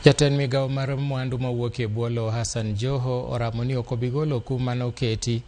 Jatend migawo mar mwandu mawuok e bwolo Hassan Joho oramo ni ok obi golo kum mane oketi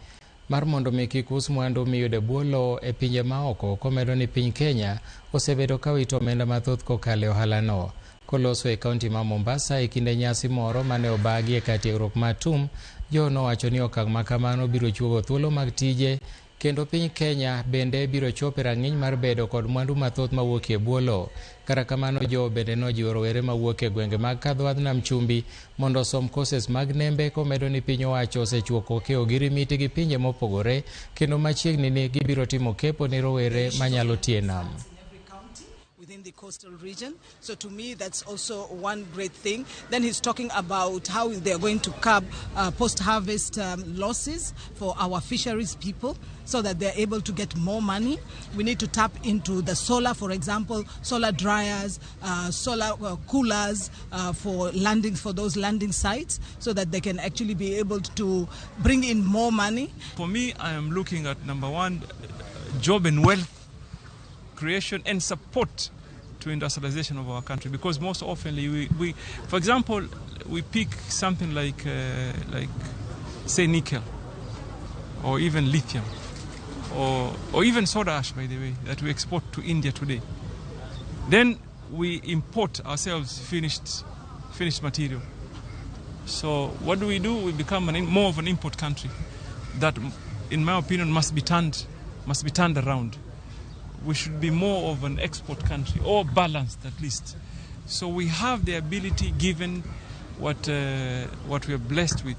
mar mondo mi kik us mwandu miyude bwolo e pinje maoko, komedo ni piny Kenya osebedo ka wito omenda mathoth kokalo e ohalano. Koloso e kaunti ma Mombasa e kinde nyasi moro mane obagi e kar tiegruok mar TUM, Joho nowacho ni okang' ma kamano biro chuogo thuolo mag tije, kendo piny Kenya bende biro chopo rang'iny mar bedo kod mwandu mathoth mawuok e bwolo. Kata kamano, Joho bende nojiwo rowere mawuok e gwenge mag kadho nam chumbi mondo osom courses mag nembe, komedo ni piny owacho osechuoko ke ogirimiti gi pinje mopogore, kendo machiegni ni gibiro timo kepo ni rowere manyalo tie nam. Within the coastal region. So to me, that's also one great thing. Then he's talking about how they're going to curb post-harvest losses for our fisheries people so that they're able to get more money. We need to tap into the solar, for example, solar dryers, solar coolers for landing, for those landing sites, so that they can actually be able to bring in more money. For me, I am looking at number one, job and wealth creation and support to industrialization of our country, because most often we for example, we pick something like say nickel or even lithium or even soda ash, by the way, that we export to India today. Then we import ourselves finished material. So what do? We become more of an import country that, in my opinion, must be turned around. We should be more of an export country, or balanced at least. So we have the ability, given what we are blessed with,